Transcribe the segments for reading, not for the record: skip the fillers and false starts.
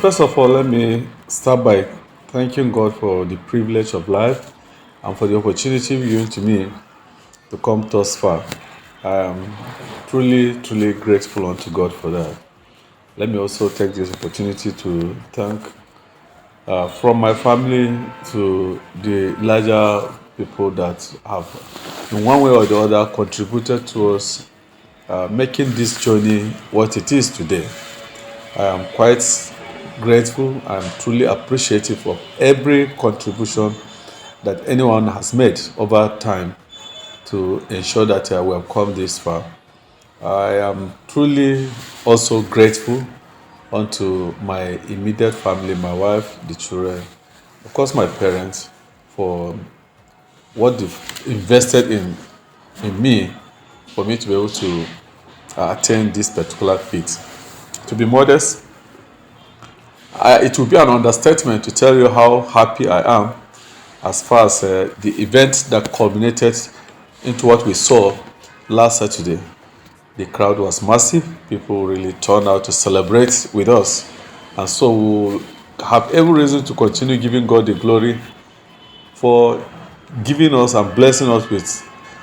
First of all, let me start by thanking God for the privilege of life and for the opportunity given to me to come thus far. I am truly, truly grateful unto God for that. Let me also take this opportunity to thank from my family to the larger people that have, in one way or the other, contributed to us making this journey what it is today. I am quite grateful and truly appreciative of every contribution that anyone has made over time to ensure that we have come this far. I am truly also grateful unto my immediate family, my wife, the children, of course, my parents, for what they've invested in me for me to be able to attain this particular feat. To be modest, it will be an understatement to tell you how happy I am as far as the event that culminated into what we saw last Saturday. The crowd was massive. People really turned out to celebrate with us. And so we'll have every reason to continue giving God the glory for giving us and blessing us with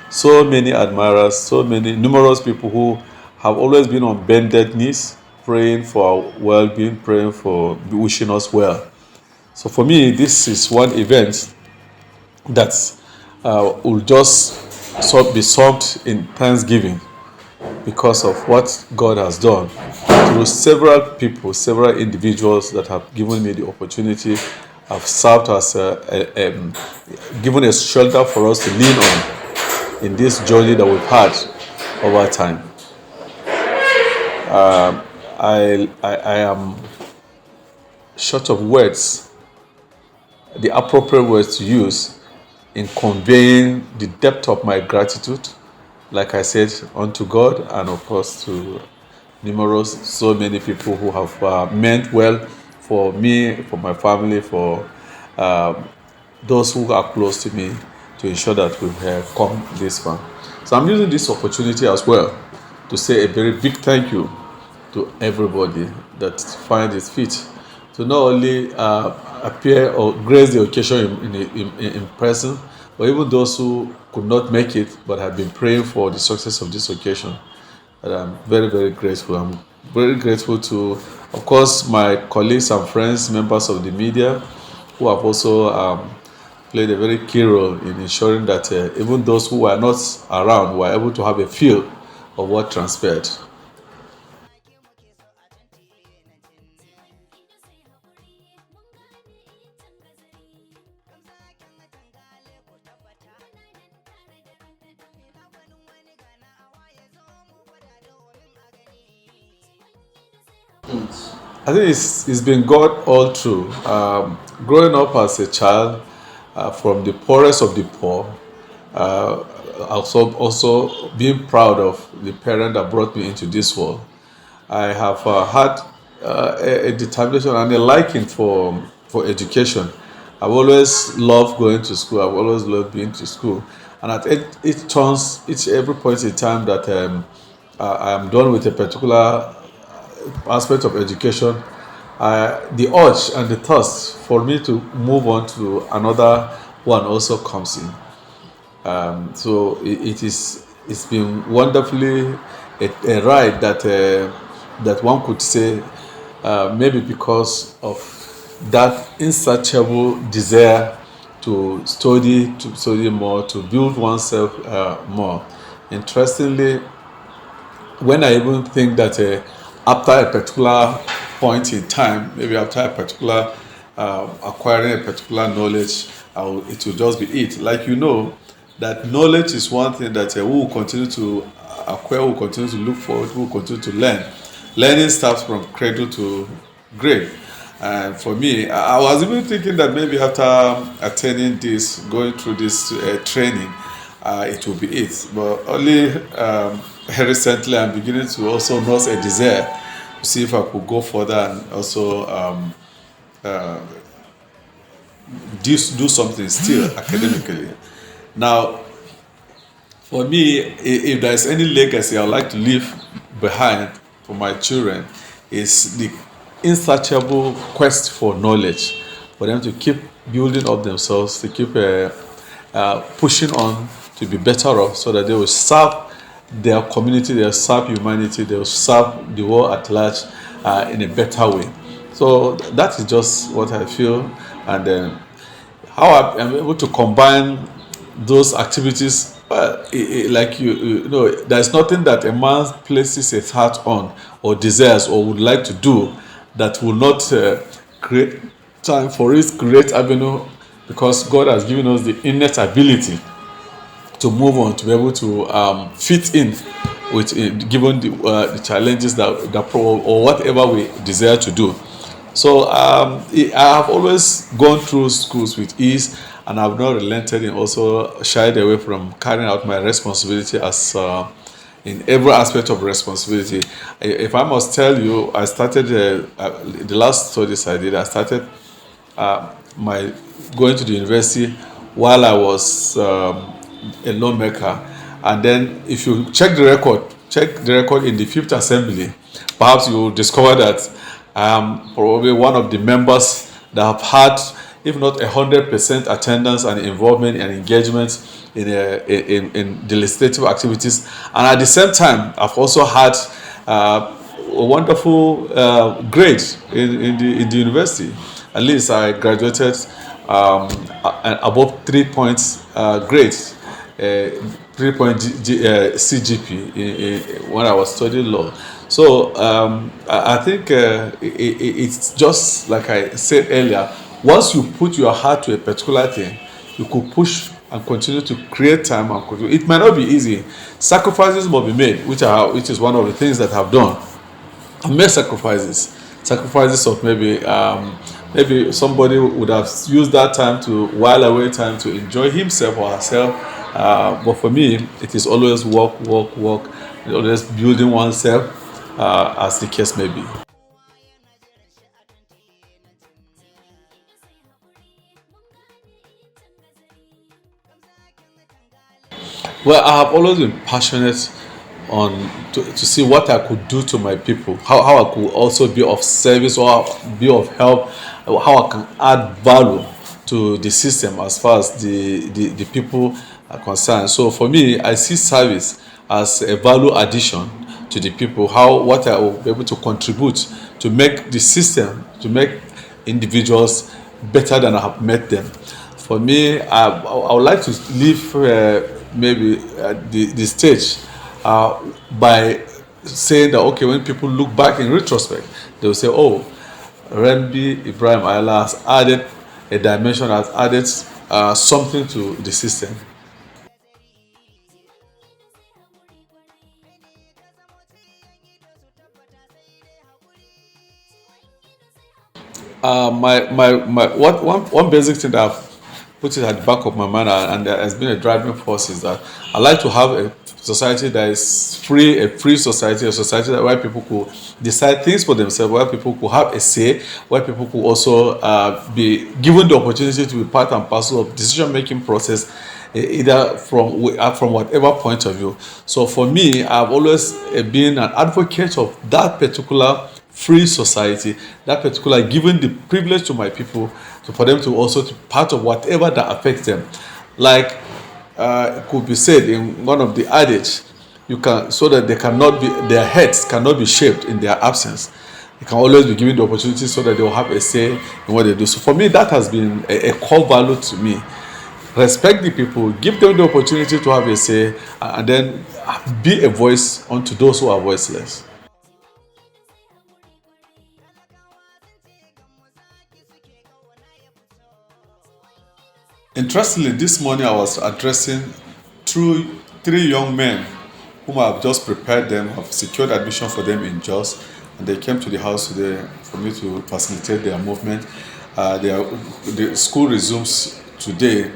so many admirers, so many numerous people who have always been on bended knees, praying for our well-being, praying for wishing us well. So for me, this is one event that will just be summed in thanksgiving because of what God has done through several people, several individuals that have given me the opportunity, have served as given a shelter for us to lean on in this journey that we've had over time. I am short of words, the appropriate words to use in conveying the depth of my gratitude, like I said, unto God and of course to numerous, so many people who have meant well for me, for my family, for those who are close to me to ensure that we have come this far. So I'm using this opportunity as well to say a very big thank you to everybody that find it fit to not only appear or grace the occasion in person, but even those who could not make it but have been praying for the success of this occasion. And I'm very, very grateful. I'm very grateful to, of course, my colleagues and friends, members of the media, who have also played a very key role in ensuring that even those who were not around were able to have a feel of what transpired. I think it's been God all through. Growing up as a child from the poorest of the poor, uh, also being proud of the parent that brought me into this world. I have had a determination and a liking for education. I've always loved going to school. I've always loved being to school, and at each every point in time that I am done with a particular aspect of education, the urge and the thirst for me to move on to another one also comes in. So it's been wonderfully a ride that one could say maybe because of that insatiable desire to study more, to build oneself more. Interestingly, when I even think that after a particular point in time, maybe after a particular acquiring a particular knowledge, it will just be it. Like that knowledge is one thing that we will continue to acquire, we will continue to look forward, we will continue to learn. Learning starts from cradle to grave. And for me, I was even thinking that maybe after attending this, going through this training, it will be it. But only recently, I'm beginning to also nurse a desire to see if I could go further and also do something still academically. Now, for me, if there's any legacy I would like to leave behind for my children, is the insatiable quest for knowledge, for them to keep building up themselves, to keep pushing on to be better off, so that they will serve their community, they will serve humanity, they will serve the world at large in a better way. So that is just what I feel, and then how I am able to combine those activities. Like you know, there's nothing that a man places his heart on or desires or would like to do that will not create time for it, create avenue, because God has given us the innate ability to move on, to be able to fit in with given the challenges or whatever we desire to do. So I have always gone through schools with ease, and I've not relented in also shied away from carrying out my responsibility as in every aspect of responsibility. If I must tell you, I started the last studies I did. I started my going to the university while I was a lawmaker. And then if you check the record in the Fifth Assembly, perhaps you will discover that I am probably one of the members that have had, if not 100% attendance and involvement and engagement in the legislative activities. And at the same time, I've also had a wonderful grade in the university. At least I graduated above 3 points grade, 3 point CGP when I was studying law. So I think it's just like I said earlier. Once you put your heart to a particular thing, you could push and continue to create time and continue. It might not be easy. Sacrifices must be made, which is one of the things that I've done. I've made sacrifices of maybe somebody would have used that time to while away time to enjoy himself or herself. But for me, it is always work, work, work, always building oneself, as the case may be. Well, I have always been passionate to see what I could do to my people, how I could also be of service or be of help, how I can add value to the system as far as the people are concerned. So for me, I see service as a value addition to the people, how what I will be able to contribute to make the system, to make individuals better than I have met them. For me, I would like to leave maybe the stage by saying that, okay, when people look back in retrospect, they will say, oh, Rembi Ibrahim Ayala has added a dimension, has added something to the system. My one basic thing that I've put it at the back of my mind, and that has been a driving force, is that I like to have a society that is free, a free society, a society where people could decide things for themselves, where people could have a say, where people could also be given the opportunity to be part and parcel of decision making process, either from whatever point of view. So for me, I've always been an advocate of that particular free society, that particular giving the privilege to my people, for them to also to part of whatever that affects them. Like it could be said in one of the adage, you can, so that they cannot be, their heads cannot be shaped in their absence. They can always be given the opportunity so that they will have a say in what they do. So for me, that has been a core value to me. Respect the people, give them the opportunity to have a say, and then be a voice unto those who are voiceless. Interestingly, this morning I was addressing three young men whom I have just prepared them, have secured admission for them in JOS, and they came to the house today for me to facilitate their movement. The school resumes today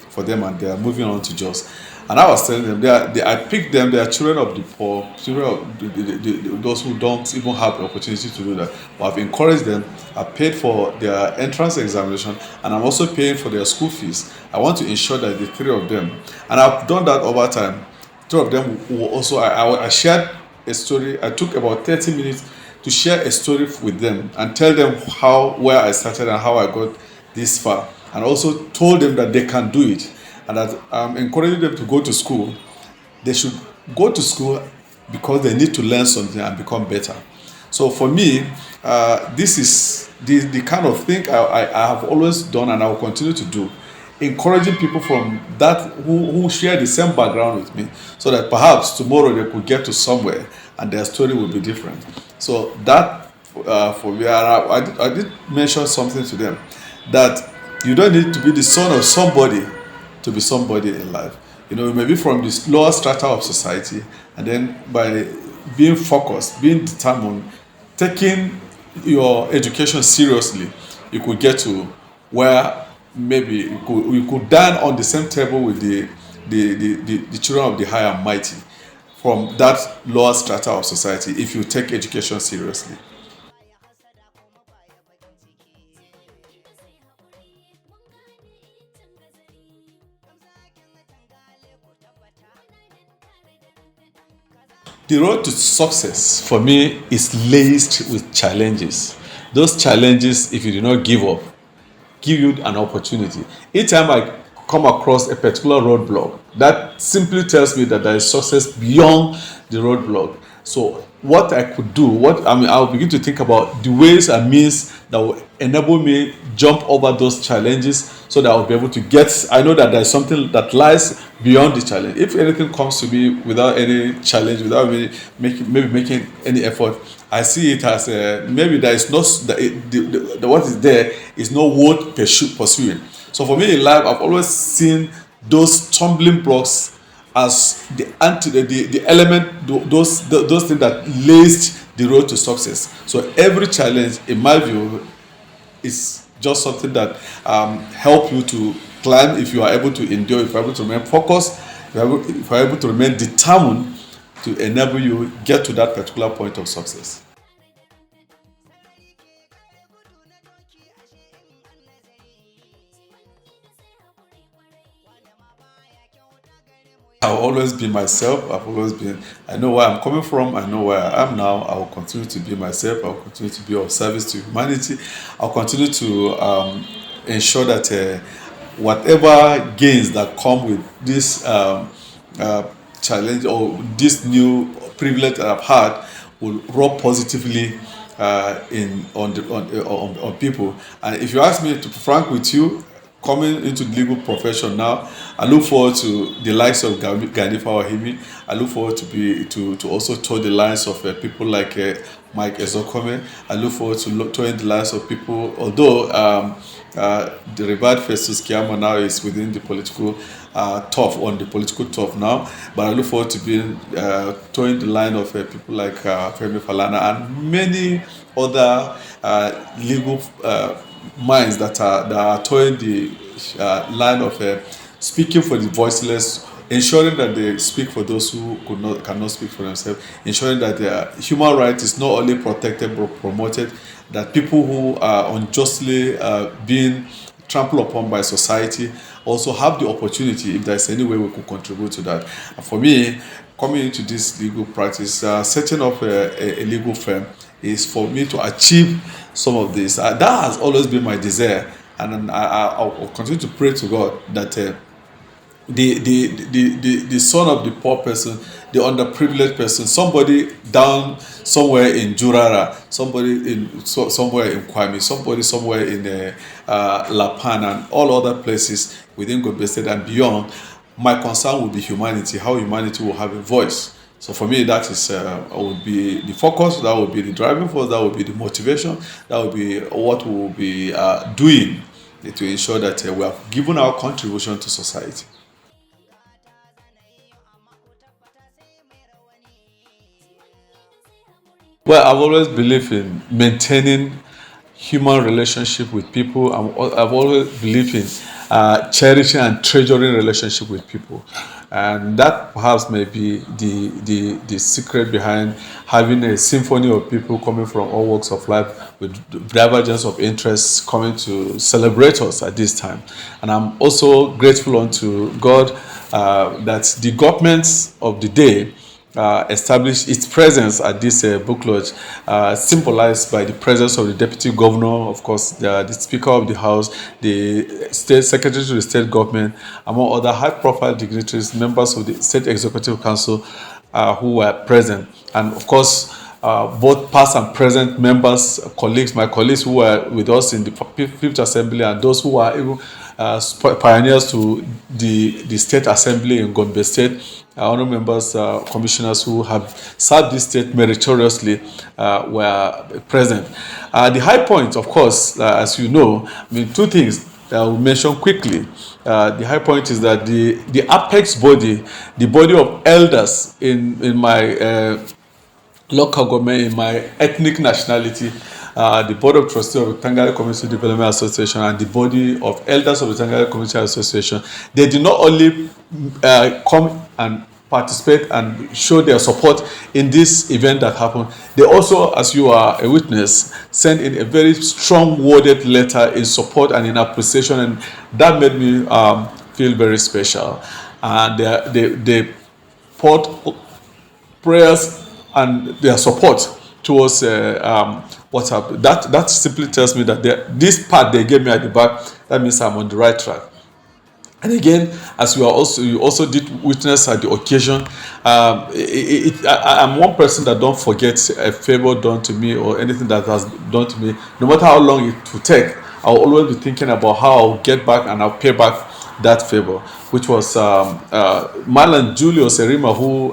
for them, and they are moving on to JOS. And I was telling them, I picked them, they are children of the poor, children of those who don't even have the opportunity to do that. But I've encouraged them, I paid for their entrance examination, and I'm also paying for their school fees. I want to ensure that the three of them, and I've done that over time, two of them will also, I shared a story. I took about 30 minutes to share a story with them and tell them how where I started and how I got this far, and also told them that they can do it, and that I'm encouraging them to go to school. They should go to school because they need to learn something and become better. So for me, this is the kind of thing I have always done and I will continue to do, encouraging people from that who share the same background with me, so that perhaps tomorrow they could get to somewhere and their story will be different. So that for me, and I did mention something to them, that you don't need to be the son of somebody to be somebody in life. You know, maybe from this lower strata of society, and then by being focused, being determined, taking your education seriously, you could get to where maybe you could dine on the same table with the children of the high and mighty from that lower strata of society if you take education seriously. The road to success for me is laced with challenges. Those challenges, if you do not give up, give you an opportunity. Each time I come across a particular roadblock, that simply tells me that there is success beyond the roadblock. So what I could do, what I mean, I'll begin to think about the ways and means that will enable me jump over those challenges, so that I'll be able to get. I know that there's something that lies beyond the challenge. If anything comes to me without any challenge, without me making any effort, I see it as maybe there is no what is there is no worth pursuing. So for me in life, I've always seen those stumbling blocks as the element, those things that laced the road to success. So every challenge, in my view, is just something that help you to climb if you are able to endure, if you are able to remain focused, if you are able to remain determined to enable you get to that particular point of success. I'll always be myself. I've always been. I know where I'm coming from. I know where I am now. I will continue to be myself. I'll continue to be of service to humanity. I'll continue to ensure that whatever gains that come with this uh, challenge or this new privilege that I've had will rub positively in on people. And if you ask me to be frank with you, coming into the legal profession now, I look forward to the likes of Ganifa Wahimi. I look forward to also toe the lines of people like Mike Ezokome. I look forward to toeing the lines of people, although the revered Festus Kiama now is within the political turf, on the political turf now. But I look forward to being toeing the line of people like Femi Falana and many other legal minds that are toeing the line of speaking for the voiceless, ensuring that they speak for those who cannot speak for themselves, ensuring that their human rights is not only protected but promoted, that people who are unjustly being trampled upon by society also have the opportunity, if there's any way we could contribute to that. And for me, coming into this legal practice, setting up a legal firm is for me to achieve some of this. That has always been my desire, and I'll continue to pray to God that the son of the poor person, the underprivileged person, somebody down somewhere in Jurara, somebody somewhere in Kwame, somebody somewhere in Lapan and all other places within Gombe State and beyond. My concern will be humanity, how humanity will have a voice. So for me, that is would be the focus, that would be the driving force, that would be the motivation, that would be what we will be doing to ensure that we have given our contribution to society. Well, I've always believed in maintaining human relationship with people. I've always believed in cherishing and treasuring relationship with people, and that perhaps may be the secret behind having a symphony of people coming from all walks of life with divergence of interests coming to celebrate us at this time. And I'm also grateful unto God that the governments of the day established its presence at this book launch, symbolized by the presence of the deputy governor, of course, the speaker of the house, the state secretary to the state government, among other high-profile dignitaries, members of the state executive council who were present, and of course, both past and present members, colleagues, my colleagues who were with us in the Fifth Assembly, and those who are even pioneers to the state assembly in Gombe State, honorable members, commissioners who have served this state meritoriously were present. The high point, of course, as you know, I mean, two things that I will mention quickly. The high point is that the apex body, the body of elders in my local government, in my ethnic nationality, the board of trustees of the Tangale Community Development Association and the body of elders of the Tangale Community Association, they did not only come and participate and show their support in this event that happened, they also, as you are a witness, sent in a very strong worded letter in support and in appreciation, and that made me feel very special. And they poured prayers and their support towards what's happened. That simply tells me that this part they gave me at the back, that means I'm on the right track. And again, as you also did witness at the occasion, I'm one person that don't forget a favor done to me or anything that has done to me. No matter how long it will take, I'll always be thinking about how I'll get back and I'll pay back that favor, which was Marlon Julius Erima, who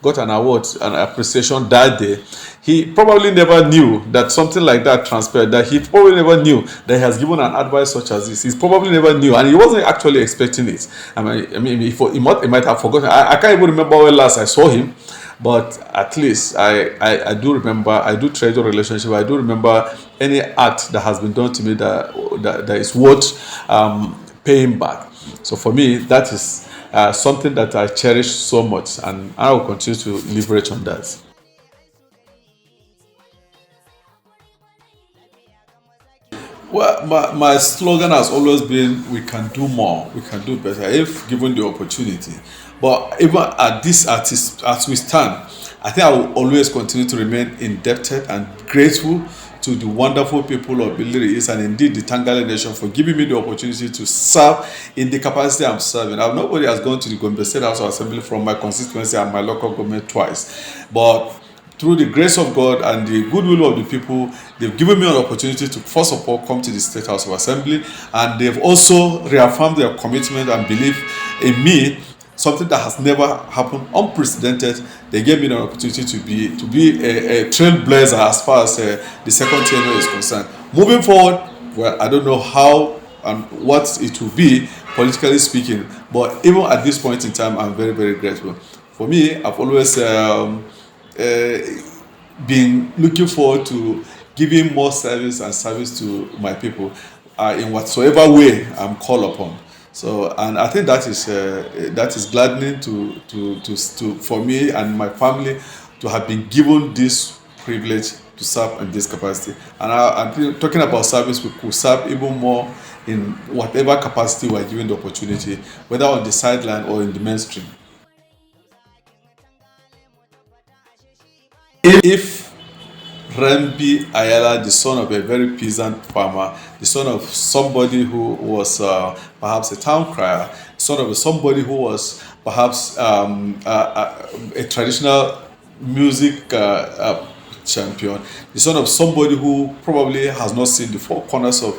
got an award, an appreciation that day. He probably never knew that something like that transpired, that he probably never knew that he has given an advice such as this. He probably never knew, and he wasn't actually expecting it. I mean he might have forgotten. I can't even remember when last I saw him, but at least I do remember. I do treasure relationship. I do remember any act that has been done to me that is worth paying back. So for me, that is something that I cherish so much, and I will continue to leverage on that. Well, my slogan has always been, we can do more, we can do better if given the opportunity. But even at this, as we stand, I think I will always continue to remain indebted and grateful to the wonderful people of Billiri East and indeed the Tangale Nation for giving me the opportunity to serve in the capacity I'm serving. Now, nobody has gone to the Gombe State House of Assembly from my constituency and my local government twice. But through the grace of God and the goodwill of the people, they've given me an opportunity to first of all come to the State House of Assembly, and they've also reaffirmed their commitment and belief in me, something that has never happened, unprecedented. They gave me an opportunity to be a trailblazer as far as the second tenure is concerned. Moving forward, well, I don't know how and what it will be politically speaking, but even at this point in time, I'm very, very grateful. For me, I've always been looking forward to giving more service and service to my people in whatsoever way I'm called upon. So, and I think that is gladdening to for me and my family to have been given this privilege to serve in this capacity. And I'm talking about service, we could serve even more in whatever capacity we're given the opportunity, whether on the sideline or in the mainstream. If Rembi Ayala, the son of a very peasant farmer, the son of somebody who was perhaps a town crier, son of somebody who was perhaps a traditional music champion, the son of somebody who probably has not seen the four corners of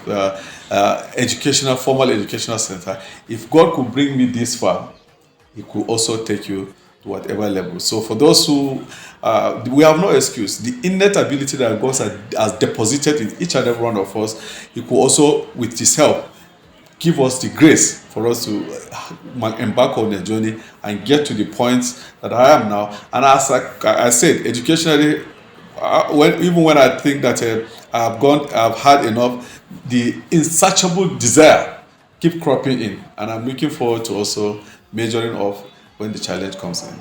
formal educational center. If God could bring me this far, He could also take you to whatever level. So for those who, we have no excuse. The innate ability that God has deposited in each and every one of us, He could also, with His help, give us the grace for us to embark on a journey and get to the point that I am now. And as I said, educationally, even when I think that I've had enough, the insatiable desire keep cropping in, and I'm looking forward to also measuring off when the challenge comes in.